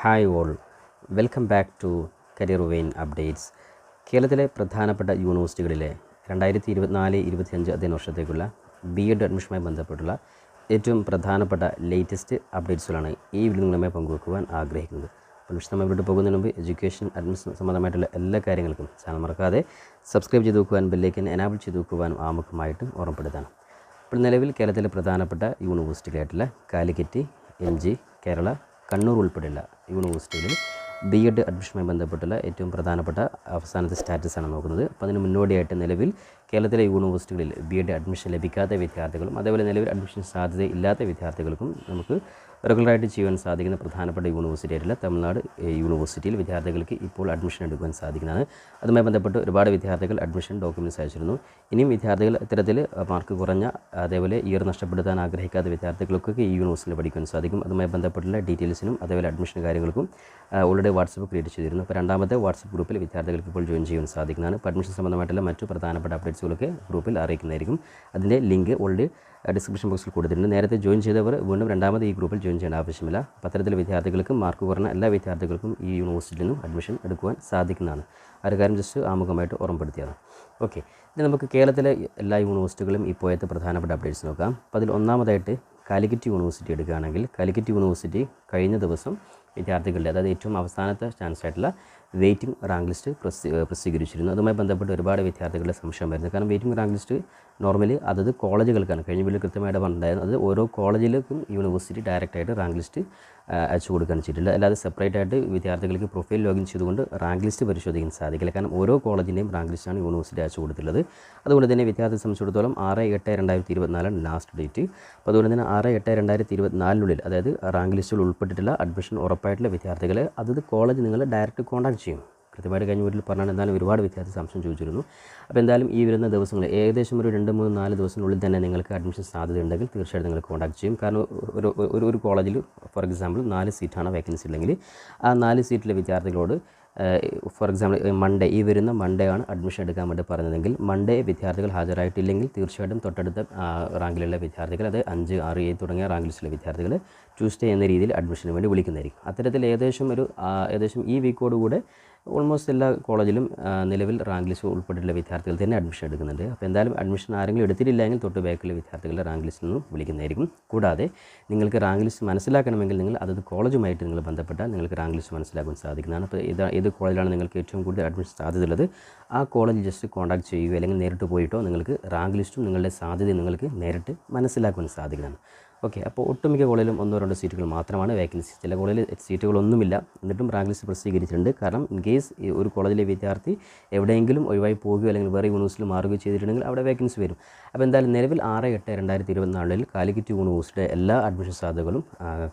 Hi all, welcome back to career vein updates. കേരളത്തിലെ പ്രധാനപ്പെട്ട യൂണിവേഴ്സിറ്റികളിലെ 2024-25 അധ്യയന വർഷത്തേക്കുള്ള BEd അഡ്മിഷനുമായി ബന്ധപ്പെട്ടുള്ള ഏറ്റവും പ്രധാനപ്പെട്ട ലേറ്റസ്റ്റ് അപ്ഡേറ്റ്സുകളാണ് ഈ വീഡിയോ നിങ്ങളുമായി പങ്കുവെക്കുവാൻ ആഗ്രഹിക്കുന്നത്. അപ്പോൾ വിശദമായി ഇവിടെ പോകുന്നതിന് മുമ്പ് എഡ്യൂക്കേഷൻ അഡ്മിഷൻ സംബന്ധമായിട്ടുള്ള എല്ലാ കാര്യങ്ങൾക്കും ചാനൽ മറക്കാതെ സബ്സ്ക്രൈബ് ചെയ്ത് വെക്കുവാൻ, ബെല്ലൈക്കൻ എനാബിൾ ചെയ്ത് വെക്കുവാനും ആമുഖമായിട്ട് ഓർമ്മപ്പെടുത്തണം. ഇപ്പോൾ നിലവിൽ കേരളത്തിലെ പ്രധാനപ്പെട്ട യൂണിവേഴ്സിറ്റികളായിട്ടുള്ള കാലിക്കറ്റ്, MG, കേരള, കണ്ണൂർ ഉൾപ്പെടെയുള്ള യൂണിവേഴ്സിറ്റികളിൽ BEd അഡ്മിഷനുമായി ബന്ധപ്പെട്ടുള്ള ഏറ്റവും പ്രധാനപ്പെട്ട അവസാനത്തെ സ്റ്റാറ്റസാണ് നോക്കുന്നത്. അപ്പോൾ അതിന് മുന്നോടിയായിട്ട് നിലവിൽ കേരളത്തിലെ യൂണിവേഴ്സിറ്റികളിൽ BEd അഡ്മിഷൻ ലഭിക്കാത്ത വിദ്യാർത്ഥികളും അതേപോലെ നിലവിൽ അഡ്മിഷൻ സാധ്യത ഇല്ലാത്ത വിദ്യാർത്ഥികൾക്കും നമുക്ക് റെഗുലറായിട്ട് ചെയ്യാൻ സാധിക്കുന്ന പ്രധാനപ്പെട്ട യൂണിവേഴ്സിറ്റി ആയിട്ടുള്ള തമിഴ്നാട് യൂണിവേഴ്സിറ്റിയിൽ വിദ്യാർത്ഥികൾക്ക് ഇപ്പോൾ അഡ്മിഷൻ എടുക്കുവാൻ സാധിക്കുന്നതാണ്. അതുമായി ബന്ധപ്പെട്ട് ഒരുപാട് വിദ്യാർത്ഥികൾ അഡ്മിഷൻ ഡോക്യുമെൻറ്റ്സ് അയച്ചിരുന്നു. ഇനിയും വിദ്യാർത്ഥികൾ ഇത്തരത്തിൽ മാർക്ക് കുറഞ്ഞ അതേപോലെ ഇയർ നഷ്ടപ്പെടുത്താൻ ആഗ്രഹിക്കാത്ത വിദ്യാർത്ഥികൾക്കൊക്കെ ഈ യൂണിവേഴ്സിറ്റിയിൽ പഠിക്കാൻ സാധിക്കും. അതുമായി ബന്ധപ്പെട്ടുള്ള ഡീറ്റെയിൽസിനും അതേപോലെ അഡ്മിഷൻ കാര്യങ്ങൾക്കും ഓൾറെഡി വാട്സപ്പ് ക്രിയേറ്റ് ചെയ്തിരുന്നു. അപ്പോൾ രണ്ടാമത്തെ വാട്സപ്പ് ഗ്രൂപ്പിൽ വിദ്യാർത്ഥികൾക്ക് ഇപ്പോൾ ജോയിൻ ചെയ്യാൻ സാധിക്കുന്നതാണ്. അപ്പോൾ അഡ്മിഷൻ സംബന്ധമായിട്ടുള്ള മറ്റു പ്രധാനപ്പെട്ട അപ്ഡേറ്റ്സുകളൊക്കെ ഗ്രൂപ്പിൽ അറിയിക്കുന്നതായിരിക്കും. അതിൻ്റെ ലിങ്ക് ഓൾറെഡി ഡിസ്ക്രിപ്ഷൻ ബോക്സിൽ കൊടുത്തിട്ടുണ്ട്. നേരത്തെ ജോയിൻ ചെയ്തവർ വീണ്ടും രണ്ടാമത് ഈ ഗ്രൂപ്പിൽ ജോയിൻ ചെയ്യേണ്ട ആവശ്യമില്ല. പത്രത്തിലെ വിദ്യാർത്ഥികൾക്കും മാർക്ക് കുറഞ്ഞ എല്ലാ വിദ്യാർത്ഥികൾക്കും ഈ യൂണിവേഴ്സിറ്റിയിൽ നിന്നും അഡ്മിഷൻ എടുക്കുവാൻ സാധിക്കുന്നതാണ്. ആ ഒരു കാര്യം ജസ്റ്റ് ആമുഖമായിട്ട് ഓർമ്മപ്പെടുത്തിയതാണ്. ഓക്കെ, ഇനി നമുക്ക് കേരളത്തിലെ എല്ലാ യൂണിവേഴ്സിറ്റികളും ഇപ്പോഴത്തെ പ്രധാനപ്പെട്ട അപ്ഡേറ്റ്സ് നോക്കാം. അപ്പോൾ അതിൽ ഒന്നാമതായിട്ട് കാലിക്കറ്റ് യൂണിവേഴ്സിറ്റി എടുക്കുകയാണെങ്കിൽ കാലിക്കറ്റ് യൂണിവേഴ്സിറ്റി കഴിഞ്ഞ ദിവസം വിദ്യാർത്ഥികളുടെ അതായത് ഏറ്റവും അവസാനത്തെ ചാൻസ് ആയിട്ടുള്ള വെയിറ്റിംഗ് റാങ്ക് ലിസ്റ്റ് പ്രസിദ്ധീകരിച്ചിരുന്നു. അതുമായി ബന്ധപ്പെട്ട് ഒരുപാട് വിദ്യാർത്ഥികളുടെ സംശയം വരുന്നത്. കാരണം വെയിറ്റിംഗ് റാങ്ക് ലിസ്റ്റ് നോർമലി അതത് കോളേജുകൾക്കാണ്. കഴിഞ്ഞ വീട്ടിൽ കൃത്യമായിട്ട് പറഞ്ഞിട്ടുണ്ടായിരുന്നു. അത് ഓരോ കോളേജിലേക്കും യൂണിവേഴ്സിറ്റി ഡയറക്റ്റായിട്ട് റാങ്ക് ലിസ്റ്റ് അയച്ചു കൊടുക്കാൻ ചെയ്തിട്ടില്ല. അല്ലാതെ സെപ്പറേറ്റ് ആയിട്ട് വിദ്യാർത്ഥികൾക്ക് പ്രൊഫൈൽ ലോഗിൻ ചെയ്തുകൊണ്ട് റാങ്ക് ലിസ്റ്റ് പരിശോധിക്കാൻ സാധിക്കില്ല. കാരണം ഓരോ കോളേജിൻ്റെയും റാങ്ക് ലിസ്റ്റാണ് യൂണിവേഴ്സിറ്റി അയച്ചു കൊടുത്തിട്ടുള്ളത്. അതുകൊണ്ട് തന്നെ വിദ്യാർത്ഥിയെ സംബന്ധിച്ചിടത്തോളം 6/8/2024 ലാസ്റ്റ് ഡേറ്റ്. അപ്പോൾ അതുകൊണ്ട് തന്നെ 6/8/2024 അതായത് റാങ്ക് ലിസ്റ്റിൽ ഉൾപ്പെട്ടിട്ടുള്ള അഡ്മിഷൻ ഉറപ്പായിട്ടുള്ള വിദ്യാർത്ഥികളെ അതത് കോളേജ് നിങ്ങൾ ഡയറക്റ്റ് കോൺടാക്ട് ചെയ്യും. കൃത്യമായിട്ട് കഴിഞ്ഞ വീട്ടിൽ പറഞ്ഞാൽ എന്തായാലും ഒരുപാട് വിദ്യാർത്ഥി സംശയം ചോദിച്ചിരുന്നു. അപ്പോൾ എന്തായാലും ഈ വരുന്ന ദിവസങ്ങൾ ഏകദേശം ഒരു 2-3-4 ദിവസത്തിനുള്ളിൽ തന്നെ നിങ്ങൾക്ക് അഡ്മിഷൻ സാധ്യത ഉണ്ടെങ്കിൽ തീർച്ചയായിട്ടും നിങ്ങൾ കോൺടാക്ട് ചെയ്യും. കാരണം ഒരു കോളേജിൽ ഫോർ എക്സാമ്പിൾ 4 സീറ്റാണ് വേക്കൻസി ഉണ്ടെങ്കിൽ ആ 4 സീറ്റിലെ വിദ്യാർത്ഥികളോട് ഫോർ എക്സാമ്പിൾ ഈ വരുന്ന മൺഡേ ആണ് അഡ്മിഷൻ എടുക്കാൻ വേണ്ടി പറഞ്ഞതെങ്കിൽ മൺഡേ വിദ്യാർത്ഥികൾ ഹാജരായിട്ടില്ലെങ്കിൽ തീർച്ചയായിട്ടും തൊട്ടടുത്ത റാങ്കിലുള്ള വിദ്യാർത്ഥികൾ അത് 5, 6, 7 തുടങ്ങിയ റാങ്ക് ലിസ്റ്റിലെ വിദ്യാർത്ഥികൾ ട്യൂസ്ഡേ എന്ന രീതിയിൽ അഡ്മിഷന് വേണ്ടി വിളിക്കുന്നതായിരിക്കും. അത്തരത്തിൽ ഏകദേശം ഈ വീക്കോടുകൂടെ ഓൾമോസ്റ്റ് എല്ലാ കോളേജിലും നിലവിൽ റാങ്ക് ലിസ്റ്റ് ഉൾപ്പെട്ടിട്ടുള്ള വിദ്യാർത്ഥികൾ തന്നെ അഡ്മിഷൻ എടുക്കുന്നുണ്ട്. അപ്പോൾ എന്തായാലും അഡ്മിഷൻ ആരെങ്കിലും എടുത്തിട്ടില്ലെങ്കിൽ തൊട്ട് ബാക്കിലെ വിദ്യാർത്ഥികളുടെ റാങ്ക് ലിസ്റ്റിൽ നിന്നും വിളിക്കുന്നതായിരിക്കും. കൂടാതെ നിങ്ങൾക്ക് റാങ്ക് ലിസ്റ്റ് മനസ്സിലാക്കണമെങ്കിൽ നിങ്ങൾ അതത് കോളേജുമായിട്ട് നിങ്ങൾ ബന്ധപ്പെട്ടാൽ നിങ്ങൾക്ക് റാങ്ക് ലിസ്റ്റ് മനസ്സിലാക്കാൻ സാധിക്കുന്നതാണ്. അപ്പോൾ ഏത് കോളേജിലാണ് നിങ്ങൾക്ക് ഏറ്റവും കൂടുതൽ അഡ്മിഷൻ സാധ്യതയുള്ളത് ആ കോളേജ് ജസ്റ്റ് കോൺടാക്ട് ചെയ്യുകയോ അല്ലെങ്കിൽ നേരിട്ട് പോയിട്ടോ നിങ്ങൾക്ക് റാങ്ക് ലിസ്റ്റും നിങ്ങളുടെ സാധ്യതയും നിങ്ങൾക്ക് നേരിട്ട് മനസ്സിലാക്കുവാൻ സാധിക്കുന്നതാണ്. ഓക്കെ, അപ്പോൾ ഒട്ടുമിക്ക കോളേജിലും 1-2 സീറ്റുകൾ മാത്രമാണ് വേക്കൻസി. ചില കോളേജിൽ സീറ്റുകളൊന്നുമില്ല, എന്നിട്ടും റാങ്ക് ലിസ്റ്റ് പ്രസിദ്ധീകരിച്ചിട്ടുണ്ട്. കാരണം ഇൻ കേസ് ഒരു കോളേജിലെ വിദ്യാർത്ഥി എവിടെയെങ്കിലും ഒഴിവായി പോകുകയോ അല്ലെങ്കിൽ വേറെ യൂണിവേഴ്സിറ്റിയിൽ മാറുകയോ ചെയ്തിട്ടുണ്ടെങ്കിൽ അവിടെ വേക്കൻസി വരും. അപ്പോൾ എന്തായാലും നിലവിൽ 6/8/2024 കാലിക്കറ്റ് യൂണിവേഴ്സിറ്റിയുടെ എല്ലാ അഡ്മിഷൻ സാധ്യതകളും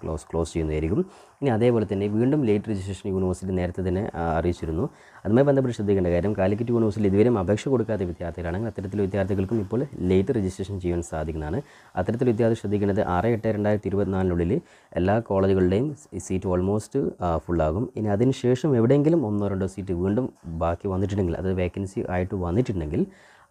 ക്ലോസ് ചെയ്യുന്നതായിരിക്കും. ഇനി അതേപോലെ തന്നെ വീണ്ടും ലേറ്റ് രജിസ്ട്രേഷൻ യൂണിവേഴ്സിറ്റി നേരത്തെ തന്നെ അറിയിച്ചിരുന്നു. അതുമായി ബന്ധപ്പെട്ട് ശ്രദ്ധിക്കേണ്ട കാര്യം കാലിക്കറ്റ് യൂണിവേഴ്സിറ്റിയിൽ ഇതുവരെയും അപേക്ഷ കൊടുക്കാത്ത വിദ്യാർത്ഥികളാണെങ്കിൽ അത്തരത്തിൽ വിദ്യാർത്ഥികൾക്കും ഇപ്പോൾ ലേറ്റ് രജിസ്ട്രേഷൻ ചെയ്യാൻ സാധിക്കുന്നതാണ്. അത്തരത്തിൽ വിദ്യാർത്ഥി ശ്രദ്ധിക്കേണ്ടത് 6/8/2024 എല്ലാ കോളേജുകളുടെയും സീറ്റ് ഓൾമോസ്റ്റ് ഫുള്ളാകും. ഇനി അതിനുശേഷം എവിടെയെങ്കിലും 1-2 സീറ്റ് വീണ്ടും ബാക്കി വന്നിട്ടുണ്ടെങ്കിൽ അത് വേക്കൻസി ആയിട്ട് വന്നിട്ടുണ്ടെങ്കിൽ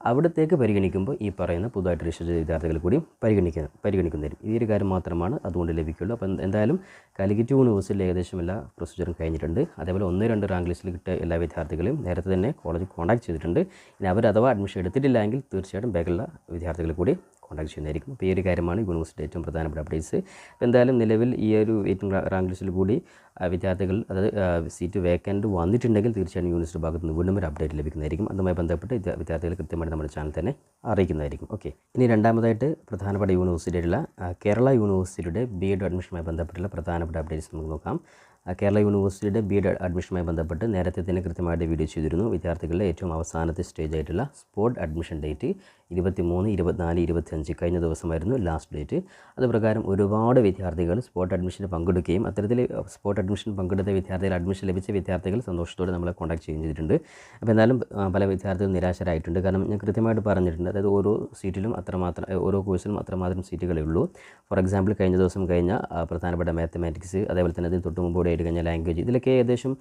അവിടത്തേക്ക് പരിഗണിക്കുമ്പോൾ ഈ പറയുന്ന പുതുതായിട്ട് രജിസ്റ്റർ ചെയ്ത വിദ്യാർത്ഥികൾ കൂടി പരിഗണിക്കുന്നതായിരിക്കും. ഈ ഒരു കാര്യം മാത്രമാണ് അതുകൊണ്ട് ലഭിക്കുള്ളൂ. അപ്പോൾ എന്തായാലും കാലിക്കറ്റ് യൂണിവേഴ്സിറ്റിയിൽ ഏകദേശം എല്ലാ പ്രൊസീജിയറും കഴിഞ്ഞിട്ടുണ്ട്. അതേപോലെ 1-2 റാങ്ക് ലിസ്റ്റിൽ കിട്ടിയ എല്ലാ വിദ്യാർത്ഥികളെയും നേരത്തെ തന്നെ കോളേജ് കോൺടാക്ട് ചെയ്തിട്ടുണ്ട്. ഇനി അവർ അഥവാ അഡ്മിഷൻ എടുത്തിട്ടില്ല എങ്കിൽ തീർച്ചയായിട്ടും ബാക്കിയുള്ള വിദ്യാർത്ഥികൾ കൂടി കോൺടാക്ട് ചെയ്യുന്നതായിരിക്കും. അപ്പോൾ ഈ ഒരു കാര്യമാണ് യൂണിവേഴ്സിറ്റി ഏറ്റവും പ്രധാനപ്പെട്ട അപ്ഡേറ്റ്സ്. അപ്പോൾ എന്തായാലും നിലവിൽ ഈ ഒരു വെയിറ്റിംഗ് റാങ്ക് ലിസ്റ്റിൽ കൂടി വിദ്യാർത്ഥികൾ അതായത് സീറ്റ് വേക്കൻറ്റ് വന്നിട്ടുണ്ടെങ്കിൽ തീർച്ചയായും യൂണിവേഴ്സിറ്റി ഭാഗത്ത് നിന്ന് വീണ്ടും ഒരു അപ്ഡേറ്റ് ലഭിക്കുന്നതായിരിക്കും. അതുമായി ബന്ധപ്പെട്ട് വിദ്യാർത്ഥികൾ കൃത്യമായിട്ട് നമ്മുടെ ചാനൽ തന്നെ അറിയിക്കുന്നതായിരിക്കും. ഓക്കെ, ഇനി രണ്ടാമതായിട്ട് പ്രധാനപ്പെട്ട യൂണിവേഴ്സിറ്റിയായിട്ടുള്ള കേരള യൂണിവേഴ്സിറ്റിയുടെ BEd അഡ്മിഷനുമായി ബന്ധപ്പെട്ടുള്ള പ്രധാനപ്പെട്ട അപ്ഡേറ്റ്സ് നമുക്ക് നോക്കാം. കേരള യൂണിവേഴ്സിറ്റിയുടെ BEd അഡ്മിഷനുമായി ബന്ധപ്പെട്ട് നേരത്തെ തന്നെ കൃത്യമായിട്ട് വീഡിയോ ചെയ്തിരുന്നു. വിദ്യാർത്ഥികളുടെ ഏറ്റവും അവസാനത്തെ സ്റ്റേജ് ആയിട്ടുള്ള സ്പോട്ട് അഡ്മിഷൻ ഡേറ്റ് 23, 24, 25 കഴിഞ്ഞ ദിവസമായിരുന്നു ലാസ്റ്റ് ഡേറ്റ്. അതുപ്രകാരം ഒരുപാട് വിദ്യാർത്ഥികൾ സ്പോട്ട് അഡ്മിഷന് പങ്കെടുക്കുകയും അത്തരത്തിൽ സ്പോട്ട് അഡ്മിഷൻ പങ്കെടുത്ത വിദ്യാർത്ഥികൾ അഡ്മിഷൻ ലഭിച്ച വിദ്യാർത്ഥികൾ സന്തോഷത്തോടെ നമ്മളെ കോൺടാക്ട് ചെയ്യുകയും ചെയ്തിട്ടുണ്ട്. അപ്പോൾ എന്നാലും പല വിദ്യാർത്ഥികളും നിരാശരായിട്ടുണ്ട്. കാരണം ഞാൻ കൃത്യമായിട്ട് പറഞ്ഞിട്ടുണ്ട്, അതായത് ഓരോ സീറ്റിലും ഓരോ കോഴ്സിലും അത്രമാത്രം സീറ്റുകളേ ഉള്ളൂ. ഫോർ എക്സാമ്പിൾ കഴിഞ്ഞ ദിവസം കഴിഞ്ഞ പ്രധാനപ്പെട്ട മാത്തമാറ്റിക്സ്, അതേപോലെ തന്നെ അതിന് തൊട്ട് മുമ്പോടെ ആയിട്ട് കഴിഞ്ഞ ലാംഗ്വേജ്, ഇതിലൊക്കെ ഏകദേശം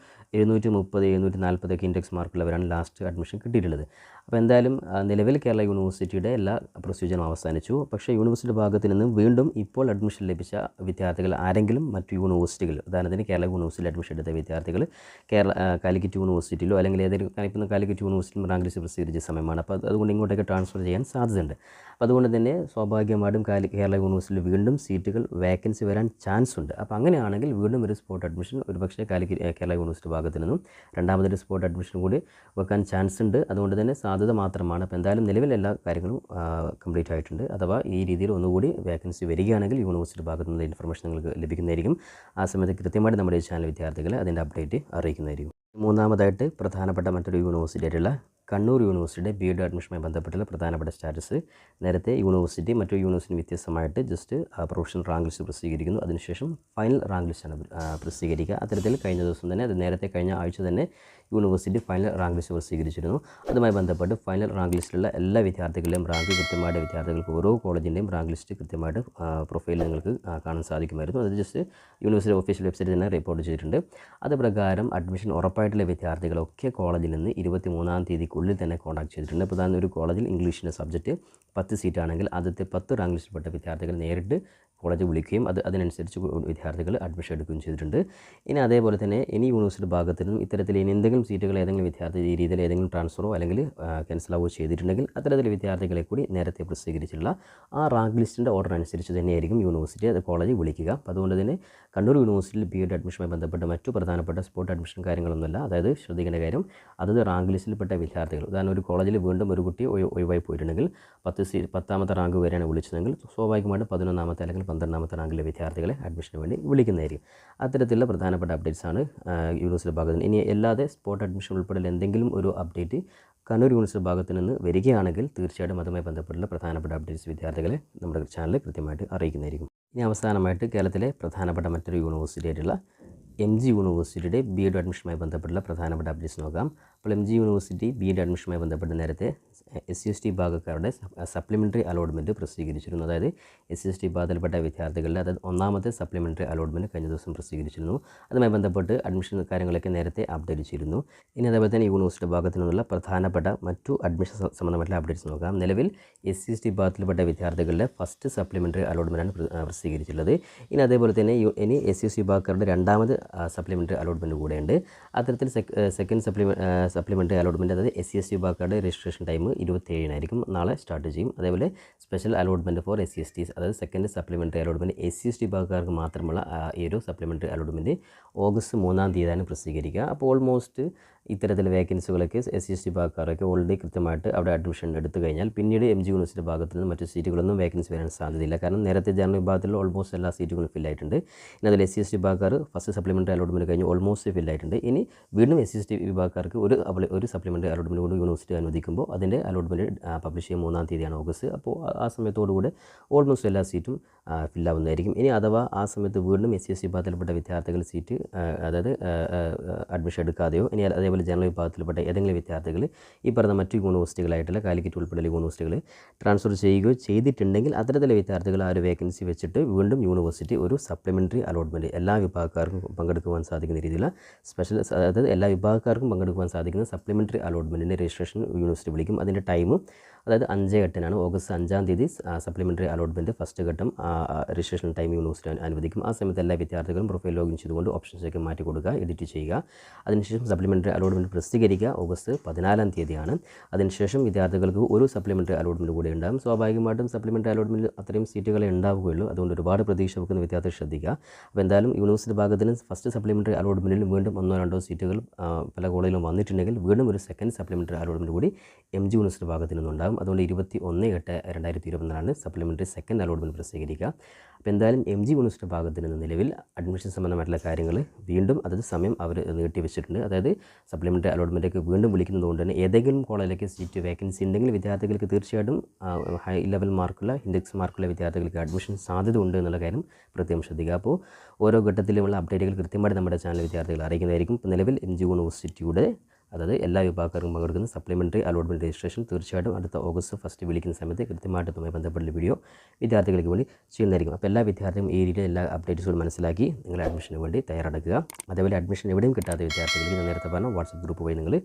730, 740 ഇൻഡെക്സ് മാർക്കുള്ളവരാണ് ലാസ്റ്റ് അഡ്മിഷൻ കിട്ടിയിട്ടുള്ളത്. അപ്പോൾ എന്തായാലും നിലവിൽ കേരള യൂണിവേഴ്സിറ്റിയുടെ എല്ലാ പ്രൊസീജിയറും അവസാനിച്ചു. പക്ഷേ യൂണിവേഴ്സിറ്റി ഭാഗത്ത് നിന്നും വീണ്ടും ഇപ്പോൾ അഡ്മിഷൻ ലഭിച്ച വിദ്യാർത്ഥികൾ ആരെങ്കിലും മറ്റു യൂണിവേഴ്സിറ്റികൾ, ഉദാഹരണത്തിന് കേരള യൂണിവേഴ്സിറ്റിയിൽ അഡ്മിഷൻ എടുത്ത വിദ്യാർത്ഥികൾ കാലിക്കറ്റ് യൂണിവേഴ്സിറ്റിയിലോ അല്ലെങ്കിൽ ഏതെങ്കിലും ഇപ്പോൾ കാലിക്കറ്റ് യൂണിവേഴ്സിറ്റിയിൽ റാങ്ക് ലിസ്റ്റ് പ്രസിദ്ധീകരിച്ച സമയമാണ്. അപ്പോൾ അതുകൊണ്ട് ഇങ്ങോട്ടേക്ക് ട്രാൻസ്ഫർ ചെയ്യാൻ സാധ്യതയുണ്ട്. അപ്പോൾ അതുകൊണ്ട് തന്നെ സ്വാഭാവികമായിട്ടും കേരള യൂണിവേഴ്സിറ്റിയിൽ വീണ്ടും സീറ്റുകൾ വേക്കൻസി വരാൻ ചാൻസ് ഉണ്ട്. അപ്പോൾ അങ്ങനെയാണെങ്കിൽ വീണ്ടും ഒരു സ്പോട്ട് അഡ്മിഷൻ ഒരുപക്ഷേ കേരള യൂണിവേഴ്സിറ്റി ഭാഗത്ത് നിന്നും രണ്ടാമതൊരു സ്പോട്ട് അഡ്മിഷൻ കൂടി വെക്കാൻ ചാൻസ് ഉണ്ട്. അതുകൊണ്ട് തന്നെ സാധ്യത മാത്രമാണ്. അപ്പോൾ എന്തായാലും നിലവിൽ എല്ലാ കാര്യങ്ങളും കംപ്ലീറ്റ് ആയിട്ടുണ്ട്. അഥവാ ഈ രീതിയിൽ ഒന്നുകൂടി വേക്കൻസി വരികയാണെങ്കിൽ യൂണിവേഴ്സിറ്റി ഭാഗത്തു നിന്നുള്ള ഇൻഫർമേഷൻ നിങ്ങൾക്ക് ലഭിക്കുന്നതായിരിക്കും. ആ സമയത്ത് കൃത്യമായിട്ട് നമ്മുടെ ഈ ചാനൽ വിദ്യാർത്ഥികളെ അതിൻ്റെ അപ്ഡേറ്റ് അറിയിക്കുന്നതായിരിക്കും. മൂന്നാമതായിട്ട് പ്രധാനപ്പെട്ട മറ്റൊരു യൂണിവേഴ്സിറ്റി ആയിട്ടുള്ള കണ്ണൂർ യൂണിവേഴ്സിറ്റിയുടെ BEd അഡ്മിഷനുമായി ബന്ധപ്പെട്ടുള്ള പ്രധാനപ്പെട്ട സ്റ്റാറ്റസ്. നേരത്തെ യൂണിവേഴ്സിറ്റി മറ്റു യൂണിവേഴ്സിറ്റി വ്യത്യസ്തമായിട്ട് ജസ്റ്റ് പ്രൊഫഷണൽ റാങ്ക് ലിസ്റ്റ് പ്രസിദ്ധീകരിക്കുന്നു. അതിനുശേഷം ഫൈനൽ റാങ്ക് ലിസ്റ്റാണ് പ്രസിദ്ധീകരിക്കുക. അത്തരത്തിൽ കഴിഞ്ഞ ദിവസം തന്നെ, അത് നേരത്തെ കഴിഞ്ഞ ആഴ്ച തന്നെ യൂണിവേഴ്സിറ്റി ഫൈനൽ റാങ്ക് ലിസ്റ്റ് പ്രസിദ്ധീകരിച്ചിരുന്നു. അതുമായി ബന്ധപ്പെട്ട് ഫൈനൽ റാങ്ക് ലിസ്റ്റിലുള്ള എല്ലാ വിദ്യാർത്ഥികളുടെയും റാങ്ക് കൃത്യമായിട്ട് വിദ്യാർത്ഥികൾക്ക് ഓരോ കോളേജിൻ്റെയും റാങ്ക് ലിസ്റ്റ് കൃത്യമായിട്ട് പ്രൊഫൈൽ നിങ്ങൾക്ക് കാണാൻ സാധിക്കുമായിരുന്നു. അത് ജസ്റ്റ് യൂണിവേഴ്സിറ്റി ഒഫീഷ്യൽ വെബ്സൈറ്റിൽ തന്നെ റിപ്പോർട്ട് ചെയ്തിട്ടുണ്ട്. അത് പ്രകാരം അഡ്മിഷൻ ഉറപ്പായിട്ടുള്ള വിദ്യാർത്ഥികളൊക്കെ കോളേജിൽ നിന്ന് 23-ാം തീയതിക്കുള്ളിൽ തന്നെ കോൺടാക്ട് ചെയ്തിട്ടുണ്ട്. പ്രധാന ഒരു കോളേജിൽ ഇംഗ്ലീഷിൻ്റെ സബ്ജക്റ്റ് 10 സീറ്റാണെങ്കിൽ ആദ്യത്തെ 10 റാങ്ക് ലിസ്റ്റിൽപ്പെട്ട വിദ്യാർത്ഥികൾ നേരിട്ട് കോളേജ് വിളിക്കുകയും അതിനനുസരിച്ച് വിദ്യാർത്ഥികൾ അഡ്മിഷൻ എടുക്കുകയും ചെയ്തിട്ടുണ്ട്. ഇനി അതേപോലെ തന്നെ ഇനി യൂണിവേഴ്സിറ്റി ഭാഗത്തു നിന്നും ഇത്തരത്തിൽ ഇനി എന്തെങ്കിലും സീറ്റുകൾ ഏതെങ്കിലും വിദ്യാർത്ഥി ഈ രീതിയിൽ ഏതെങ്കിലും ട്രാൻസ്ഫറോ അല്ലെങ്കിൽ ക്യാൻസലാവോ ചെയ്തിട്ടുണ്ടെങ്കിൽ അത്തരത്തിൽ വിദ്യാർത്ഥികളെ കൂടി നേരത്തെ പ്രസിദ്ധീകരിച്ചിട്ടുള്ള ആ റാങ്ക് ലിസ്റ്റിൻ്റെ ഓർഡർ അനുസരിച്ച് തന്നെയായിരിക്കും യൂണിവേഴ്സിറ്റി അത് കോളേജ് വിളിക്കുക. അപ്പോൾ അതുകൊണ്ട് തന്നെ കണ്ണൂർ യൂണിവേഴ്സിറ്റിയിൽ BEd അഡ്മിഷനുമായി ബന്ധപ്പെട്ട് മറ്റു പ്രധാനപ്പെട്ട സ്പോട്ട് അഡ്മിഷൻ കാര്യങ്ങളൊന്നുമല്ല. അതായത് ശ്രദ്ധിക്കേണ്ട കാര്യം, അതത് റാങ്ക് ലിസ്റ്റിൽപ്പെട്ട വിദ്യാർത്ഥികൾ, ഉദാഹരണം ഒരു കോളേജിൽ വീണ്ടും ഒരു കുട്ടി ഒഴിവായി പോയിട്ടുണ്ടെങ്കിൽ 10ാമത്തെ റാങ്ക് വരെയാണ് വിളിച്ചതെങ്കിൽ സ്വാഭാവികമായിട്ടും 11ാമത്തെ അല്ലെങ്കിൽ 12ാമത്തെ റാങ്കിലെ വിദ്യാർത്ഥികളെ അഡ്മിഷന് വേണ്ടി വിളിക്കുന്നതായിരിക്കും. അത്തരത്തിലുള്ള പ്രധാനപ്പെട്ട അപ്ഡേറ്റ്സാണ് യൂണിവേഴ്സിറ്റി ഭാഗത്ത് നിന്ന്. ഇനി അല്ലാതെ സ്പോട്ട് അഡ്മിഷൻ ഉൾപ്പെടെ എന്തെങ്കിലും ഒരു അപ്ഡേറ്റ് കണ്ണൂർ യൂണിവേഴ്സിറ്റി ഭാഗത്ത് നിന്ന് വരികയാണെങ്കിൽ തീർച്ചയായിട്ടും അതുമായി ബന്ധപ്പെട്ടുള്ള പ്രധാനപ്പെട്ട അപ്ഡേറ്റ്സ് വിദ്യാർത്ഥികളെ നമ്മുടെ ചാനൽ കൃത്യമായിട്ട് അറിയിക്കുന്നതായിരിക്കും. ഇനി അവസാനമായിട്ട് കേരളത്തിലെ പ്രധാനപ്പെട്ട മറ്റൊരു യൂണിവേഴ്സിറ്റി ആയിട്ടുള്ള MG യൂണിവേഴ്സിറ്റിയുടെ BEd അഡ്മിഷനുമായി ബന്ധപ്പെട്ടുള്ള പ്രധാനപ്പെട്ട അപ്ഡേറ്റ്സ് നോക്കാം. അപ്പോൾ MG യൂണിവേഴ്സിറ്റി BEd അഡ്മിഷനുമായി ബന്ധപ്പെട്ട് നേരത്തെ SC/ST വിഭാഗക്കാരുടെ സപ്ലിമെൻ്ററി അലോട്ട്മെൻറ്റ് പ്രസിദ്ധീകരിച്ചിരുന്നു. അതായത് SC/ST വിഭാഗത്തിൽപ്പെട്ട വിദ്യാർത്ഥികളുടെ അതായത് ഒന്നാമത്തെ സപ്ലിമെൻ്ററി അലോട്ട്മെൻറ്റ് കഴിഞ്ഞ ദിവസം പ്രസിദ്ധീകരിച്ചിരുന്നു. അതുമായി ബന്ധപ്പെട്ട് അഡ്മിഷൻ കാര്യങ്ങളൊക്കെ നേരത്തെ അപ്ഡേറ്റ് ചെയ്തിരുന്നു. ഇനി അതേപോലെ തന്നെ യൂണിവേഴ്സിറ്റി ഭാഗത്തു നിന്നുള്ള പ്രധാനപ്പെട്ട മറ്റു അഡ്മിഷൻ സംബന്ധമായിട്ടുള്ള അപ്ഡേറ്റ്സ് നോക്കാം. നിലവിൽ SC/ST വിഭാഗത്തിൽപ്പെട്ട വിദ്യാർത്ഥികളുടെ ഫസ്റ്റ് സപ്ലിമെൻ്ററി അലോട്ട്മെൻറ്റാണ് പ്രസിദ്ധീകരിച്ചിട്ടുള്ളത്. ഇനി അതേപോലെ തന്നെ ഇനി SC/ST വിഭാഗക്കാരുടെ രണ്ടാമത് സപ്ലിമെൻ്ററി അലോട്ട്മെൻറ്റ് കൂടെയുണ്ട്. അത്തരത്തിൽ സെക്കൻഡ് സപ്ലിമെൻ്ററി അലോട്ട്മെൻറ്റ്, അതായത് SC/ST വിഭാഗക്കാരുടെ രജിസ്ട്രേഷൻ ടൈം 27-നായിരിക്കും, നാളെ സ്റ്റാർട്ട് ചെയ്യും. അതേപോലെ സ്പെഷ്യൽ അലോട്ട്മെൻറ്റ് ഫോർ SC/STs, അതായത് സെക്കൻഡ് സപ്ലിമെൻ്ററി അലോട്ട്മെൻറ്റ് SC/ST വിഭാഗക്കാർക്ക് മാത്രമുള്ള ഈ ഒരു സപ്ലിമെൻ്ററി അലോട്ട്മെൻറ്റ് ഓഗസ്റ്റ് 3-ാം തീയതിയാണ് പ്രസിദ്ധീകരിക്കുക. അപ്പോൾ ഓൾമോസ്റ്റ് ഇത്തരത്തിൽ വേക്കൻസികളൊക്കെ SC/ST വിഭാഗക്കാരൊക്കെ ഓൾറെഡി കൃത്യമായിട്ട് അവിടെ അഡ്മിഷൻ എടുത്തു കഴിഞ്ഞാൽ പിന്നീട് MG യൂണിവേഴ്സിറ്റി ഭാഗത്ത് നിന്ന് മറ്റു സീറ്റുകളൊന്നും വേക്കൻസി വരാൻ സാധ്യതയില്ല. കാരണം നേരത്തെ ജനറൽ വിഭാഗത്തിൽ ഓൾമോസ്റ്റ് എല്ലാ സീറ്റുകളും ഫില്ലായിട്ടുണ്ട്. ഇനി അതിൽ SC/ST വിഭാഗക്കാർ ഫസ്റ്റ് സപ്ലിമെൻ്ററി അലോട്ട്മെൻറ്റ് കഴിഞ്ഞ് ഓൾമോസ്റ്റ് ഫില്ലായിട്ടുണ്ട്. ഇനി വീണ്ടും SC/ST വിഭാഗക്കാർക്ക് ഒരു സപ്ലിമെൻ്ററി അലോട്ട്മെൻറ്റ് കൂടി യൂണിവേഴ്സിറ്റി അനുവദിക്കുമ്പോൾ അതിൻ്റെ അലോട്ട്മെൻറ്റ് പബ്ലിഷ് ചെയ്യുക 3-ാം തീയതിയാണ് ഓഗസ്റ്റ്. അപ്പോൾ ആ സമയത്തോടുകൂടി ഓൾമോസ്റ്റ് എല്ലാ സീറ്റും ഫില്ലാവുന്നതായിരിക്കും. ഇനി അഥവാ ആ സമയത്ത് വീണ്ടും SC/ST വിഭാഗത്തിൽപ്പെട്ട വിദ്യാർത്ഥികൾ സീറ്റ് അതായത് അഡ്മിഷൻ എടുക്കാതെയോ ഇനി അതേപോലെ ജനറൽ വിഭാഗത്തിൽപ്പെട്ട ഏതെങ്കിലും വിദ്യാർത്ഥികൾ ഈ പറഞ്ഞ മറ്റു യൂണിവേഴ്സിറ്റികളായിട്ടുള്ള കാലിക്കറ്റ് ഉൾപ്പെടെയുള്ള യൂണിവേഴ്സിറ്റികൾ ട്രാൻസ്ഫർ ചെയ്യുകയോ ചെയ്തിട്ടുണ്ടെങ്കിൽ അത്തരത്തിലെ വിദ്യാർത്ഥികൾ ആ ഒരു വേക്കൻസി വെച്ചിട്ട് വീണ്ടും യൂണിവേഴ്സിറ്റി ഒരു സപ്ലിമെൻ്ററി അലോട്ട്മെൻറ്റ് എല്ലാ വിഭാഗക്കാർക്കും പങ്കെടുക്കുവാൻ സാധിക്കുന്ന രീതിയിലുള്ള സ്പെഷ്യൽ, അതായത് എല്ലാ വിഭാഗക്കാർക്കും പങ്കെടുക്കുവാൻ സാധിക്കുന്ന സപ്ലിമെൻ്ററി അലോട്ട്മെൻറ്റിൻ്റെ രജിസ്ട്രേഷൻ യൂണിവേഴ്സിറ്റി വിളിക്കും. അതിൻ്റെ ടൈമും അതായത് 5/8-നാണ്, ഓഗസ്റ്റ് 5-ാം തീയതി സപ്ലിമെൻ്ററി അലോട്ട്മെൻറ്റ് ഫസ്റ്റ് ഘട്ടം രജിസ്ട്രേഷൻ ടൈം യൂണിവേഴ്സിറ്റി അനുവദിക്കും. ആ സമയത്ത് എല്ലാ വിദ്യാർത്ഥികളും പ്രൊഫൈൽ ലോഗിൻ ചെയ്തുകൊണ്ട് ഓപ്ഷൻസൊക്കെ മാറ്റി കൊടുക്കുക, എഡിറ്റ് ചെയ്യുക. അതിനുശേഷം സപ്ലിമെൻ്ററി അലോട്ട്മെൻറ്റ് പ്രസിദ്ധീകരിക്കുക ഓഗസ്റ്റ് 14-ാം തീയതിയാണ്. അതിനുശേഷം വിദ്യാർത്ഥികൾക്ക് ഒരു സപ്ലിമെൻ്ററി അലോട്ട്മെൻറ്റ് കൂടി ഉണ്ടാകും. സ്വാഭാവികമായിട്ടും സപ്ലിമെൻ്ററി അലോട്ട്മെൻറ്റ് അത്രയും സീറ്റുകളെ ഉണ്ടാവുകയുള്ളൂ. അതുകൊണ്ട് ഒരുപാട് പ്രതീക്ഷ വെക്കുന്ന വിദ്യാർത്ഥികൾ ശ്രദ്ധിക്കുക. അപ്പോൾ എന്തായാലും യൂണിവേഴ്സിറ്റി ഭാഗത്തിന് ഫസ്റ്റ് സപ്ലിമെൻ്ററി അലോട്ട്മെൻറ്റിൽ വീണ്ടും 1-2 സീറ്റുകൾ പല കോളേജിലും വന്നിട്ടുണ്ടെങ്കിൽ വീണ്ടും ഒരു സെക്കൻഡ് സപ്ലിമെൻ്ററി അലോട്ട്മെൻറ്റ് കൂടി MG യൂണിവേഴ്സിറ്റി ഭാഗത്തു നിന്നുണ്ടാകും. അതുകൊണ്ട് 21/8/2024 സപ്ലിമെൻ്ററി സെക്കൻഡ് അലോട്ട്മെൻറ്റ് പ്രസിദ്ധീകരിക്കുക. അപ്പോൾ എന്തായാലും MG യൂണിവേഴ്സിറ്റി ഭാഗത്ത് നിന്ന് നിലവിൽ അഡ്മിഷൻ സംബന്ധമായിട്ടുള്ള കാര്യങ്ങൾ വീണ്ടും അതത് സമയം അവർ നീട്ടി വെച്ചിട്ടുണ്ട്. അതായത് സപ്ലിമെൻ്ററി അലോട്ട്മെൻറ്റൊക്കെ വീണ്ടും വിളിക്കുന്നതുകൊണ്ട് തന്നെ ഏതെങ്കിലും കോളേജിലേക്ക് സീറ്റ് വേക്കൻസി ഉണ്ടെങ്കിൽ വിദ്യാർത്ഥികൾക്ക് തീർച്ചയായിട്ടും ഹൈ ലെവൽ മാർക്കുള്ള ഇൻഡെക്സ് മാർക്കുള്ള വിദ്യാർത്ഥികൾക്ക് അഡ്മിഷൻ സാധ്യത ഉണ്ട് എന്നുള്ള കാര്യം പ്രത്യേകം ശ്രദ്ധിക്കുക. അപ്പോൾ ഓരോ ഘട്ടത്തിലുമുള്ള അപ്ഡേറ്റുകൾ കൃത്യമായിട്ട് നമ്മുടെ ചാനൽ വിദ്യാർത്ഥികൾ അറിയിക്കുന്നതായിരിക്കും. ഇപ്പോൾ നിലവിൽ MG യൂണിവേഴ്സിറ്റിയുടെ അതായത് എല്ലാ വിഭാഗക്കാർക്കും പങ്കെടുക്കുന്ന സപ്ലിമെൻ്ററി അലോട്ട്മെൻറ്റ് രജിസ്ട്രേഷൻ തീർച്ചയായിട്ടും അടുത്ത ഓഗസ്റ്റ് 1 വിളിക്കുന്ന സമയത്ത് കൃത്യമായിട്ട് അതുമായി ബന്ധപ്പെട്ട വീഡിയോ വിദ്യാർത്ഥികൾക്ക് വേണ്ടി ചെയ്യുന്നതായിരിക്കും. അപ്പോൾ എല്ലാ വിദ്യാർത്ഥികളും ഈ രീതിയിൽ എല്ലാ അപ്ഡേറ്റ്സുകളും മനസ്സിലാക്കി നിങ്ങൾ അഡ്മിഷന് വേണ്ടി തയ്യാറെടുക്കുക. അതേപോലെ അഡ്മിഷൻ എവിടെയും കിട്ടാത്ത വിദ്യാർത്ഥികൾക്ക് ഞാൻ നേരത്തെ പറഞ്ഞ വാട്സപ്പ് ഗ്രൂപ്പ് വഴി നിങ്ങൾ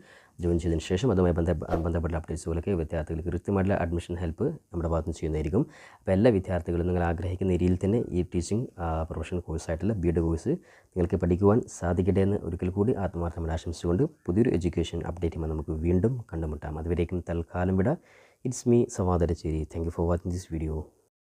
ജോയിൻ ചെയ്തതിന് ശേഷം അതുമായി ബന്ധപ്പെട്ട അപ്ഡേറ്റ്സുകളൊക്കെ വിദ്യാർത്ഥികൾക്ക് കൃത്യമായിട്ടുള്ള അഡ്മിഷൻ ഹെൽപ്പ് നമ്മുടെ ഭാഗത്ത് നിന്ന് ചെയ്യുന്നതായിരിക്കും. അപ്പോൾ എല്ലാ വിദ്യാർത്ഥികളും നിങ്ങൾ ആഗ്രഹിക്കുന്ന രീതിയിൽ തന്നെ ഈ ടീച്ചിങ് പ്രൊഫഷണൽ കോഴ്സായിട്ടുള്ള BEd കോഴ്സ് നിങ്ങൾക്ക് പഠിക്കുവാൻ സാധിക്കട്ടെ എന്ന് ഒരിക്കൽ കൂടി ആത്മാർത്ഥമായി ആശംസിച്ചുകൊണ്ട് പുതിയൊരു എഡ്യൂക്കേഷൻ അപ്ഡേറ്റുമായി നമുക്ക് വീണ്ടും കണ്ടുമുട്ടാം. അതുവരേക്കും തൽക്കാലം വിട. It's me സവാദരച്ചേരി. Thank you for watching this video.